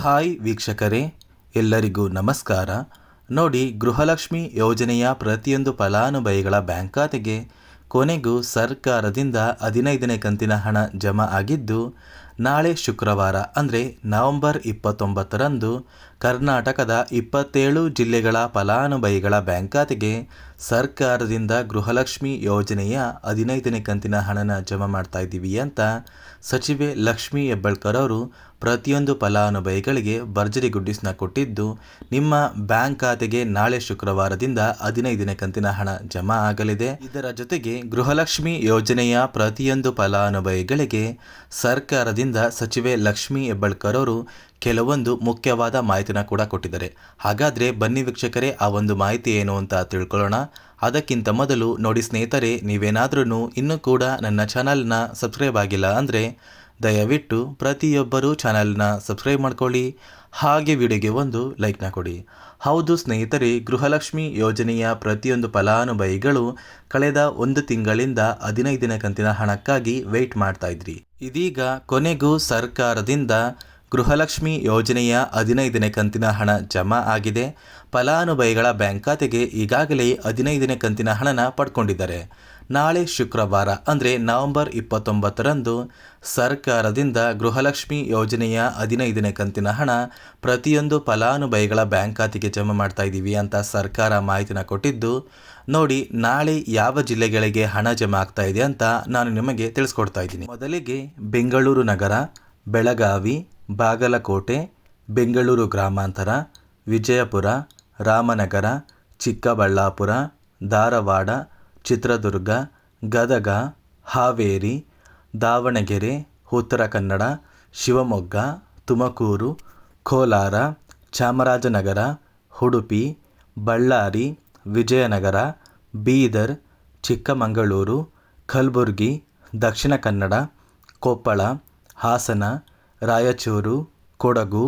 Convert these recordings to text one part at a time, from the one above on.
Hi ವೀಕ್ಷಕರೇ, ಎಲ್ಲರಿಗೂ ನಮಸ್ಕಾರ. ನೋಡಿ, ಗೃಹಲಕ್ಷ್ಮಿ ಯೋಜನೆಯ ಪ್ರತಿಯೊಂದು ಫಲಾನುಭವಿಗಳ ಬ್ಯಾಂಕ್ ಖಾತೆಗೆ ಕೊನೆಗೂ ಸರ್ಕಾರದಿಂದ 15ನೇ ಕಂತಿನ ಹಣ ಜಮಾ ಆಗಿದ್ದು, ನಾಳೆ ಶುಕ್ರವಾರ ಅಂದರೆ ನವೆಂಬರ್ 29ರಂದು ಕರ್ನಾಟಕದ 27 ಜಿಲ್ಲೆಗಳ ಫಲಾನುಭವಿಗಳ ಬ್ಯಾಂಕ್ ಖಾತೆಗೆ ಸರ್ಕಾರದಿಂದ ಗೃಹಲಕ್ಷ್ಮಿ ಯೋಜನೆಯ 15ನೇ ಕಂತಿನ ಹಣನ ಜಮಾ ಮಾಡ್ತಾ ಇದ್ದೀವಿ ಅಂತ ಸಚಿವೆ ಲಕ್ಷ್ಮೀ ಹೆಬ್ಬಾಳ್ಕರ್ ಅವರು ಪ್ರತಿಯೊಂದು ಫಲಾನುಭವಿಗಳಿಗೆ ಭರ್ಜರಿ ಗುಡ್ಡಿಸ್ನ ಕೊಟ್ಟಿದ್ದು, ನಿಮ್ಮ ಬ್ಯಾಂಕ್ ಖಾತೆಗೆ ನಾಳೆ ಶುಕ್ರವಾರದಿಂದ 15ನೇ ಕಂತಿನ ಹಣ ಜಮಾ ಆಗಲಿದೆ. ಇದರ ಜೊತೆಗೆ ಗೃಹಲಕ್ಷ್ಮಿ ಯೋಜನೆಯ ಪ್ರತಿಯೊಂದು ಫಲಾನುಭವಿಗಳಿಗೆ ಸರ್ಕಾರದಿಂದ ಸಚಿವೆ ಲಕ್ಷ್ಮೀ ಹೆಬ್ಬಾಳ್ಕರ್ ಅವರು ಕೆಲವೊಂದು ಮುಖ್ಯವಾದ ಮಾಹಿತಿನ ಕೂಡ ಕೊಟ್ಟಿದ್ದಾರೆ. ಹಾಗಾದರೆ ಬನ್ನಿ ವೀಕ್ಷಕರೇ, ಆ ಒಂದು ಮಾಹಿತಿ ಏನು ಅಂತ ತಿಳ್ಕೊಳ್ಳೋಣ. ಅದಕ್ಕಿಂತ ಮೊದಲು ನೋಡಿ ಸ್ನೇಹಿತರೆ, ನೀವೇನಾದ್ರೂ ಇನ್ನೂ ಕೂಡ ನನ್ನ ಚಾನಲ್ನ ಸಬ್ಸ್ಕ್ರೈಬ್ ಆಗಿಲ್ಲ ಅಂದರೆ ದಯವಿಟ್ಟು ಪ್ರತಿಯೊಬ್ಬರೂ ಚಾನಲ್ನ ಸಬ್ಸ್ಕ್ರೈಬ್ ಮಾಡ್ಕೊಳ್ಳಿ, ಹಾಗೆ ವಿಡಿಯೋಗೆ ಒಂದು ಲೈಕ್ನ ಕೊಡಿ. ಹೌದು ಸ್ನೇಹಿತರೆ, ಗೃಹಲಕ್ಷ್ಮಿ ಯೋಜನೆಯ ಪ್ರತಿಯೊಂದು ಫಲಾನುಭವಿಗಳು ಕಳೆದ 1 ತಿಂಗಳಿಂದ 15ನೇ ಕಂತಿನ ಹಣಕ್ಕಾಗಿ ವೆಯ್ಟ್ ಮಾಡ್ತಾ ಇದ್ರಿ. ಇದೀಗ ಕೊನೆಗೂ ಸರ್ಕಾರದಿಂದ ಗೃಹಲಕ್ಷ್ಮಿ ಯೋಜನೆಯ 15ನೇ ಕಂತಿನ ಹಣ ಜಮಾ ಆಗಿದೆ. ಫಲಾನುಭವಿಗಳ ಬ್ಯಾಂಕ್ ಖಾತೆಗೆ ಈಗಾಗಲೇ 15ನೇ ಕಂತಿನ ಹಣನ ಪಡ್ಕೊಂಡಿದ್ದಾರೆ. ನಾಳೆ ಶುಕ್ರವಾರ ಅಂದರೆ ನವೆಂಬರ್ 29ರಂದು ಸರ್ಕಾರದಿಂದ ಗೃಹಲಕ್ಷ್ಮಿ ಯೋಜನೆಯ 15ನೇ ಕಂತಿನ ಹಣ ಪ್ರತಿಯೊಂದು ಫಲಾನುಭವಿಗಳ ಬ್ಯಾಂಕ್ ಖಾತೆಗೆ ಜಮಾ ಮಾಡ್ತಾ ಇದ್ದೀವಿ ಅಂತ ಸರ್ಕಾರ ಮಾಹಿತಿನ ಕೊಟ್ಟಿದ್ದು, ನೋಡಿ ನಾಳೆ ಯಾವ ಜಿಲ್ಲೆಗಳಿಗೆ ಹಣ ಜಮಾ ಆಗ್ತಾ ಇದೆ ಅಂತ ನಾನು ನಿಮಗೆ ತಿಳಿಸ್ಕೊಡ್ತಾ ಇದ್ದೀನಿ. ಮೊದಲಿಗೆ ಬೆಂಗಳೂರು ನಗರ, ಬೆಳಗಾವಿ, ಬಾಗಲಕೋಟೆ, ಬೆಂಗಳೂರು ಗ್ರಾಮಾಂತರ, ವಿಜಯಪುರ, ರಾಮನಗರ, ಚಿಕ್ಕಬಳ್ಳಾಪುರ, ಧಾರವಾಡ, ಚಿತ್ರದುರ್ಗ, ಗದಗ, ಹಾವೇರಿ, ದಾವಣಗೆರೆ, ಉತ್ತರ ಕನ್ನಡ, ಶಿವಮೊಗ್ಗ, ತುಮಕೂರು, ಕೋಲಾರ, ಚಾಮರಾಜನಗರ, ಉಡುಪಿ, ಬಳ್ಳಾರಿ, ವಿಜಯನಗರ, ಬೀದರ್, ಚಿಕ್ಕಮಗಳೂರು, ಕಲಬುರಗಿ, ದಕ್ಷಿಣ ಕನ್ನಡ, ಕೊಪ್ಪಳ, ಹಾಸನ, ರಾಯಚೂರು, ಕೊಡಗು,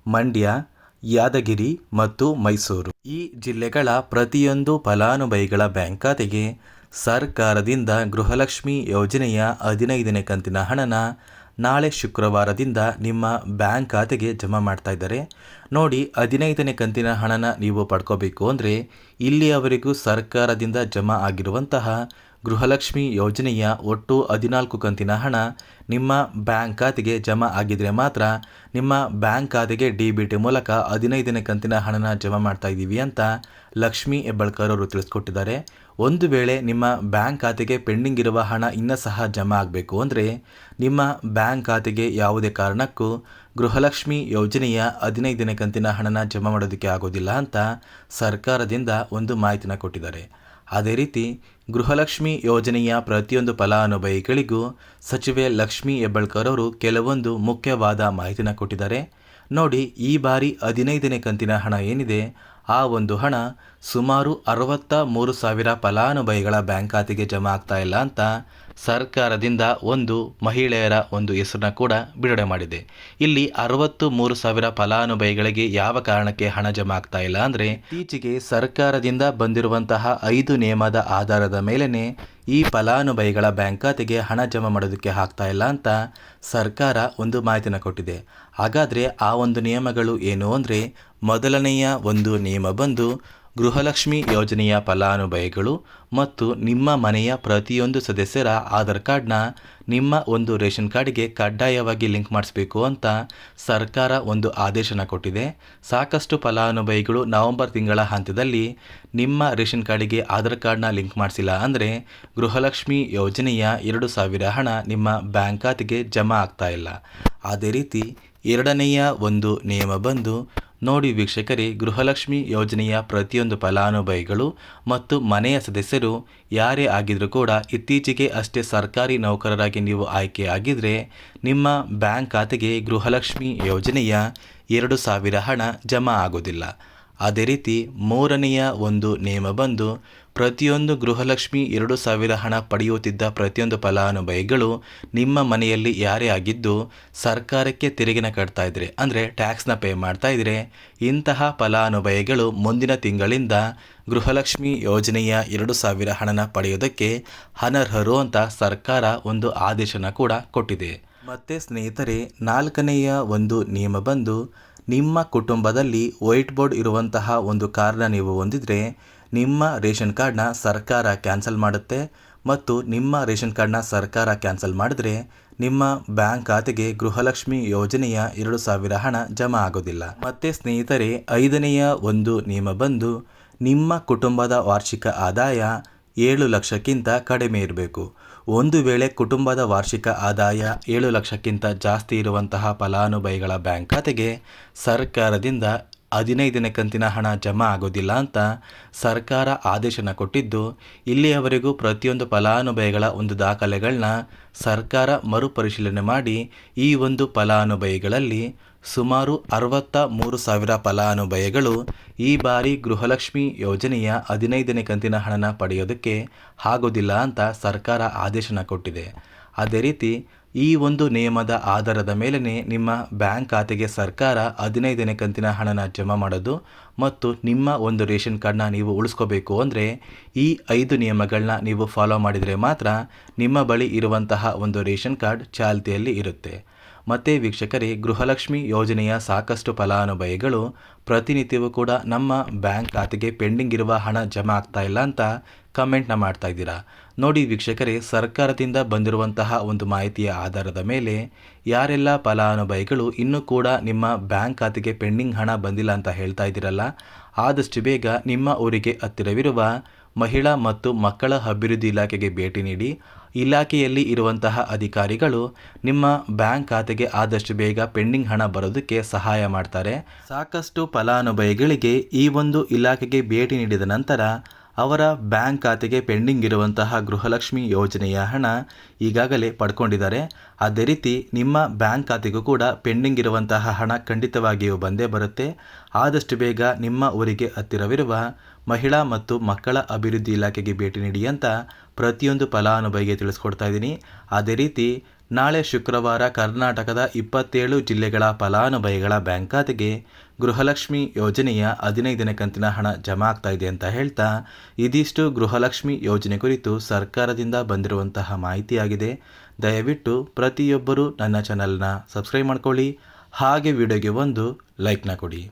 ಮಂಡ್ಯ, ಯಾದಗಿರಿ ಮತ್ತು ಮೈಸೂರು. ಈ ಜಿಲ್ಲೆಗಳ ಪ್ರತಿಯೊಂದು ಫಲಾನುಭವಿಗಳ ಬ್ಯಾಂಕ್ ಖಾತೆಗೆ ಸರ್ಕಾರದಿಂದ ಗೃಹಲಕ್ಷ್ಮಿ ಯೋಜನೆಯ 15ನೇ ಕಂತಿನ ಹಣನ ನಾಳೆ ಶುಕ್ರವಾರದಿಂದ ನಿಮ್ಮ ಬ್ಯಾಂಕ್ ಖಾತೆಗೆ ಜಮಾ ಮಾಡ್ತಾ ಇದ್ದಾರೆ. ನೋಡಿ, 15ನೇ ಕಂತಿನ ಹಣನ ನೀವು ಪಡ್ಕೋಬೇಕು ಅಂದರೆ ಇಲ್ಲಿಯವರೆಗೂ ಸರ್ಕಾರದಿಂದ ಜಮಾ ಆಗಿರುವಂತಹ ಗೃಹಲಕ್ಷ್ಮಿ ಯೋಜನೆಯ ಒಟ್ಟು 14 ಕಂತಿನ ಹಣ ನಿಮ್ಮ ಬ್ಯಾಂಕ್ ಖಾತೆಗೆ ಜಮಾ ಆಗಿದ್ರೆ ಮಾತ್ರ ನಿಮ್ಮ ಬ್ಯಾಂಕ್ ಖಾತೆಗೆ DBT ಮೂಲಕ 15ನೇ ಕಂತಿನ ಹಣನ ಜಮಾ ಮಾಡ್ತಾ ಇದ್ದೀವಿ ಅಂತ ಲಕ್ಷ್ಮೀ ಹೆಬ್ಬಾಳ್ಕರ್ ಅವರು ತಿಳಿಸ್ಕೊಟ್ಟಿದ್ದಾರೆ. ಒಂದು ವೇಳೆ ನಿಮ್ಮ ಬ್ಯಾಂಕ್ ಖಾತೆಗೆ ಪೆಂಡಿಂಗ್ ಇರುವ ಹಣ ಇನ್ನೂ ಸಹ ಜಮಾ ಆಗಬೇಕು ಅಂದರೆ ನಿಮ್ಮ ಬ್ಯಾಂಕ್ ಖಾತೆಗೆ ಯಾವುದೇ ಕಾರಣಕ್ಕೂ ಗೃಹಲಕ್ಷ್ಮಿ ಯೋಜನೆಯ 15ನೇ ಕಂತಿನ ಹಣನ ಜಮಾ ಮಾಡೋದಕ್ಕೆ ಆಗೋದಿಲ್ಲ ಅಂತ ಸರ್ಕಾರದಿಂದ ಒಂದು ಮಾಹಿತಿನ ಕೊಟ್ಟಿದ್ದಾರೆ. ಅದೇ ರೀತಿ ಗೃಹಲಕ್ಷ್ಮಿ ಯೋಜನೆಯ ಪ್ರತಿಯೊಂದು ಫಲಾನುಭವಿಗಳಿಗೂ ಸಚಿವೆ ಲಕ್ಷ್ಮೀ ಹೆಬ್ಬಾಳ್ಕರ್ ಅವರು ಕೆಲವೊಂದು ಮುಖ್ಯವಾದ ಮಾಹಿತಿನ ಕೊಟ್ಟಿದ್ದಾರೆ. ನೋಡಿ, ಈ ಬಾರಿ 15ನೇ ಕಂತಿನ ಹಣ ಏನಿದೆ ಆ ಒಂದು ಹಣ ಸುಮಾರು 63,000 ಫಲಾನುಭವಿಗಳ ಬ್ಯಾಂಕ್ ಖಾತೆಗೆ ಜಮಾ ಆಗ್ತಾ ಇಲ್ಲ ಅಂತ ಸರ್ಕಾರದಿಂದ ಒಂದು ಮಹಿಳೆಯರ ಒಂದು ಹೆಸರನ್ನ ಕೂಡ ಬಿಡುಗಡೆ ಮಾಡಿದೆ. ಇಲ್ಲಿ 63,000 ಫಲಾನುಭವಿಗಳಿಗೆ ಯಾವ ಕಾರಣಕ್ಕೆ ಹಣ ಜಮಾ ಆಗ್ತಾ ಇಲ್ಲ ಅಂದರೆ ಇತ್ತೀಚೆಗೆ ಸರ್ಕಾರದಿಂದ ಬಂದಿರುವಂತಹ 5 ನಿಯಮದ ಆಧಾರದ ಮೇಲೆನೆ ಈ ಫಲಾನುಭವಿಗಳ ಬ್ಯಾಂಕ್ ಖಾತೆಗೆ ಹಣ ಜಮಾ ಮಾಡೋದಕ್ಕೆ ಆಗ್ತಾ ಇಲ್ಲ ಅಂತ ಸರ್ಕಾರ ಒಂದು ಮಾಹಿತಿನ ಕೊಟ್ಟಿದೆ. ಹಾಗಾದರೆ ಆ ಒಂದು ನಿಯಮಗಳು ಏನು ಅಂದರೆ, ಮೊದಲನೆಯ ಒಂದು ನಿಯಮ ಬಂದು ಗೃಹಲಕ್ಷ್ಮಿ ಯೋಜನೆಯ ಫಲಾನುಭವಿಗಳು ಮತ್ತು ನಿಮ್ಮ ಮನೆಯ ಪ್ರತಿಯೊಂದು ಸದಸ್ಯರ ಆಧಾರ್ ಕಾರ್ಡ್ನ ನಿಮ್ಮ ಒಂದು ರೇಷನ್ ಕಾರ್ಡ್ಗೆ ಕಡ್ಡಾಯವಾಗಿ ಲಿಂಕ್ ಮಾಡಿಸ್ಬೇಕು ಅಂತ ಸರ್ಕಾರ ಒಂದು ಆದೇಶನ ಕೊಟ್ಟಿದೆ. ಸಾಕಷ್ಟು ಫಲಾನುಭವಿಗಳು ನವೆಂಬರ್ ತಿಂಗಳ ಹಂತದಲ್ಲಿ ನಿಮ್ಮ ರೇಷನ್ ಕಾರ್ಡಿಗೆ ಆಧಾರ್ ಕಾರ್ಡ್ನ ಲಿಂಕ್ ಮಾಡಿಸಿಲ್ಲ ಅಂದರೆ ಗೃಹಲಕ್ಷ್ಮಿ ಯೋಜನೆಯ 2,000 ಹಣ ನಿಮ್ಮ ಬ್ಯಾಂಕ್ ಖಾತೆಗೆ ಜಮಾ ಆಗ್ತಾ ಇಲ್ಲ. ಅದೇ ರೀತಿ ಎರಡನೆಯ ಒಂದು ನಿಯಮ ಬಂದು, ನೋಡಿ ವೀಕ್ಷಕರೇ, ಗೃಹಲಕ್ಷ್ಮಿ ಯೋಜನೆಯ ಪ್ರತಿಯೊಂದು ಫಲಾನುಭವಿಗಳು ಮತ್ತು ಮನೆಯ ಸದಸ್ಯರು ಯಾರೇ ಆಗಿದ್ರೂ ಕೂಡ ಇತ್ತೀಚೆಗೆ ಅಷ್ಟೇ ಸರ್ಕಾರಿ ನೌಕರರಾಗಿ ನೀವು ಆಯ್ಕೆ ಆಗಿದ್ರೆ ನಿಮ್ಮ ಬ್ಯಾಂಕ್ ಖಾತೆಗೆ ಗೃಹಲಕ್ಷ್ಮಿ ಯೋಜನೆಯ 2,000 ಹಣ ಜಮಾ ಆಗೋದಿಲ್ಲ. ಅದೇ ರೀತಿ ಮೂರನೆಯ ಒಂದು ನಿಯಮ ಬಂದು, ಪ್ರತಿಯೊಂದು ಗೃಹಲಕ್ಷ್ಮಿ 2,000 ಹಣ ಪಡೆಯುತ್ತಿದ್ದ ಪ್ರತಿಯೊಂದು ಫಲಾನುಭವಿಗಳು ನಿಮ್ಮ ಮನೆಯಲ್ಲಿ ಯಾರೇ ಆಗಿದ್ದು ಸರ್ಕಾರಕ್ಕೆ ತೆರಿಗೆನ ಕಟ್ತಾ ಇದ್ರೆ ಅಂದರೆ ಟ್ಯಾಕ್ಸ್ನ ಪೇ ಮಾಡ್ತಾ ಇದ್ರೆ ಇಂತಹ ಫಲಾನುಭವಿಗಳು ಮುಂದಿನ ತಿಂಗಳಿಂದ ಗೃಹಲಕ್ಷ್ಮಿ ಯೋಜನೆಯ 2,000 ಹಣನ ಪಡೆಯೋದಕ್ಕೆ ಅನರ್ಹರು ಅಂತ ಸರ್ಕಾರ ಒಂದು ಆದೇಶನ ಕೂಡ ಕೊಟ್ಟಿದೆ. ಮತ್ತು ಸ್ನೇಹಿತರೆ, ನಾಲ್ಕನೆಯ ಒಂದು ನಿಯಮ ಬಂದು, ನಿಮ್ಮ ಕುಟುಂಬದಲ್ಲಿ ವೈಟ್ ಬೋರ್ಡ್ ಇರುವಂತಹ ಒಂದು ಕಾರ್ಡ್ನ ನೀವು ಹೊಂದಿದರೆ ನಿಮ್ಮ ರೇಷನ್ ಕಾರ್ಡ್ನ ಸರ್ಕಾರ ಕ್ಯಾನ್ಸಲ್ ಮಾಡುತ್ತೆ ಮತ್ತು ನಿಮ್ಮ ರೇಷನ್ ಕಾರ್ಡ್ನ ಸರ್ಕಾರ ಕ್ಯಾನ್ಸಲ್ ಮಾಡಿದ್ರೆ ನಿಮ್ಮ ಬ್ಯಾಂಕ್ ಖಾತೆಗೆ ಗೃಹಲಕ್ಷ್ಮಿ ಯೋಜನೆಯ 2,000 ಹಣ ಜಮಾ ಆಗೋದಿಲ್ಲ. ಮತ್ತೆ ಸ್ನೇಹಿತರೆ, 5ನೆಯ ಒಂದು ನಿಯಮ ಬಂದು ನಿಮ್ಮ ಕುಟುಂಬದ ವಾರ್ಷಿಕ ಆದಾಯ 7 ಲಕ್ಷಕ್ಕಿಂತ ಕಡಿಮೆ ಇರಬೇಕು. ಒಂದು ವೇಳೆ ಕುಟುಂಬದ ವಾರ್ಷಿಕ ಆದಾಯ 7 ಲಕ್ಷಕ್ಕಿಂತ ಜಾಸ್ತಿ ಇರುವಂತಹ ಫಲಾನುಭವಿಗಳ ಬ್ಯಾಂಕ್ ಖಾತೆಗೆ ಸರ್ಕಾರದಿಂದ 15ನೇ ಕಂತಿನ ಹಣ ಜಮಾ ಆಗೋದಿಲ್ಲ ಅಂತ ಸರ್ಕಾರ ಆದೇಶನ ಕೊಟ್ಟಿದ್ದು, ಇಲ್ಲಿಯವರೆಗೂ ಪ್ರತಿಯೊಂದು ಫಲಾನುಭವಿಗಳ ಒಂದು ದಾಖಲೆಗಳನ್ನ ಸರ್ಕಾರ ಮರುಪರಿಶೀಲನೆ ಮಾಡಿ ಈ ಒಂದು ಫಲಾನುಭವಿಗಳಲ್ಲಿ ಸುಮಾರು 63,000 ಫಲಾನುಭವಿಗಳು ಈ ಬಾರಿ ಗೃಹಲಕ್ಷ್ಮಿ ಯೋಜನೆಯ 15ನೇ ಕಂತಿನ ಹಣನ ಪಡೆಯೋದಕ್ಕೆ ಆಗೋದಿಲ್ಲ ಅಂತ ಸರ್ಕಾರ ಆದೇಶನ ಕೊಟ್ಟಿದೆ. ಅದೇ ರೀತಿ ಈ ಒಂದು ನಿಯಮದ ಆಧಾರದ ಮೇಲೇ ನಿಮ್ಮ ಬ್ಯಾಂಕ್ ಖಾತೆಗೆ ಸರ್ಕಾರ 15ನೇ ಕಂತಿನ ಹಣನ ಜಮಾ ಮಾಡೋದು ಮತ್ತು ನಿಮ್ಮ ಒಂದು ರೇಷನ್ ಕಾರ್ಡ್ನ ನೀವು ಉಳಿಸ್ಕೋಬೇಕು ಅಂದರೆ ಈ 5 ನಿಯಮಗಳನ್ನ ನೀವು ಫಾಲೋ ಮಾಡಿದರೆ ಮಾತ್ರ ನಿಮ್ಮ ಬಳಿ ಇರುವಂತಹ ಒಂದು ರೇಷನ್ ಕಾರ್ಡ್ ಚಾಲ್ತಿಯಲ್ಲಿ ಇರುತ್ತೆ. ಮತ್ತು ವೀಕ್ಷಕರೇ, ಗೃಹಲಕ್ಷ್ಮಿ ಯೋಜನೆಯ ಸಾಕಷ್ಟು ಫಲಾನುಭವಿಗಳು ಪ್ರತಿನಿತ್ಯವೂ ಕೂಡ ನಮ್ಮ ಬ್ಯಾಂಕ್ ಖಾತೆಗೆ ಪೆಂಡಿಂಗ್ ಇರುವ ಹಣ ಜಮಾ ಆಗ್ತಾ ಇಲ್ಲ ಅಂತ ಕಮೆಂಟ್ನ ಮಾಡ್ತಾ ಇದ್ದೀರಾ. ನೋಡಿ ವೀಕ್ಷಕರೇ, ಸರ್ಕಾರದಿಂದ ಬಂದಿರುವಂತಹ ಒಂದು ಮಾಹಿತಿಯ ಆಧಾರದ ಮೇಲೆ ಯಾರೆಲ್ಲ ಫಲಾನುಭವಿಗಳು ಇನ್ನೂ ಕೂಡ ನಿಮ್ಮ ಬ್ಯಾಂಕ್ ಖಾತೆಗೆ ಪೆಂಡಿಂಗ್ ಹಣ ಬಂದಿಲ್ಲ ಅಂತ ಹೇಳ್ತಾ ಇದ್ದೀರಲ್ಲ, ಆದಷ್ಟು ಬೇಗ ನಿಮ್ಮ ಊರಿಗೆ ಹತ್ತಿರವಿರುವ ಮಹಿಳಾ ಮತ್ತು ಮಕ್ಕಳ ಅಭಿವೃದ್ಧಿ ಇಲಾಖೆಗೆ ಭೇಟಿ ನೀಡಿ ಇಲಾಖೆಯಲ್ಲಿ ಇರುವಂತಹ ಅಧಿಕಾರಿಗಳು ನಿಮ್ಮ ಬ್ಯಾಂಕ್ ಖಾತೆಗೆ ಆದಷ್ಟು ಬೇಗ ಪೆಂಡಿಂಗ್ ಹಣ ಬರೋದಕ್ಕೆ ಸಹಾಯ ಮಾಡ್ತಾರೆ. ಸಾಕಷ್ಟು ಫಲಾನುಭವಿಗಳಿಗೆ ಈ ಒಂದು ಇಲಾಖೆಗೆ ಭೇಟಿ ನೀಡಿದ ನಂತರ ಅವರ ಬ್ಯಾಂಕ್ ಖಾತೆಗೆ ಪೆಂಡಿಂಗ್ ಇರುವಂತಹ ಗೃಹಲಕ್ಷ್ಮಿ ಯೋಜನೆಯ ಹಣ ಈಗಾಗಲೇ ಪಡ್ಕೊಂಡಿದ್ದಾರೆ. ಅದೇ ರೀತಿ ನಿಮ್ಮ ಬ್ಯಾಂಕ್ ಖಾತೆಗೂ ಕೂಡ ಪೆಂಡಿಂಗ್ ಇರುವಂತಹ ಹಣ ಖಂಡಿತವಾಗಿಯೂ ಬಂದೇ ಬರುತ್ತೆ. ಆದಷ್ಟು ಬೇಗ ನಿಮ್ಮ ಊರಿಗೆ ಹತ್ತಿರವಿರುವ ಮಹಿಳಾ ಮತ್ತು ಮಕ್ಕಳ ಅಭಿವೃದ್ಧಿ ಇಲಾಖೆಗೆ ಭೇಟಿ ನೀಡಿ ಅಂತ ಪ್ರತಿಯೊಂದು ಫಲಾನುಭವಿಗೆ ತಿಳಿಸ್ಕೊಡ್ತಾ ಇದ್ದೀನಿ. ಅದೇ ರೀತಿ ನಾಳೆ ಶುಕ್ರವಾರ ಕರ್ನಾಟಕದ 27 ಜಿಲ್ಲೆಗಳ ಫಲಾನುಭವಿಗಳ ಬ್ಯಾಂಕ್ ಖಾತೆಗೆ ಗೃಹಲಕ್ಷ್ಮಿ ಯೋಜನೆಯ 15ನೇ ಕಂತಿನ ಹಣ ಜಮಾ ಆಗ್ತಾ ಇದೆ ಅಂತ ಹೇಳ್ತಾ, ಇದಿಷ್ಟು ಗೃಹಲಕ್ಷ್ಮಿ ಯೋಜನೆ ಕುರಿತು ಸರ್ಕಾರದಿಂದ ಬಂದಿರುವಂತಹ ಮಾಹಿತಿಯಾಗಿದೆ. ದಯವಿಟ್ಟು ಪ್ರತಿಯೊಬ್ಬರೂ ನನ್ನ ಚಾನಲ್ನ ಸಬ್ಸ್ಕ್ರೈಬ್ ಮಾಡ್ಕೊಳ್ಳಿ, ಹಾಗೆ ವಿಡಿಯೋಗೆ ಒಂದು ಲೈಕ್ನ ಕೊಡಿ.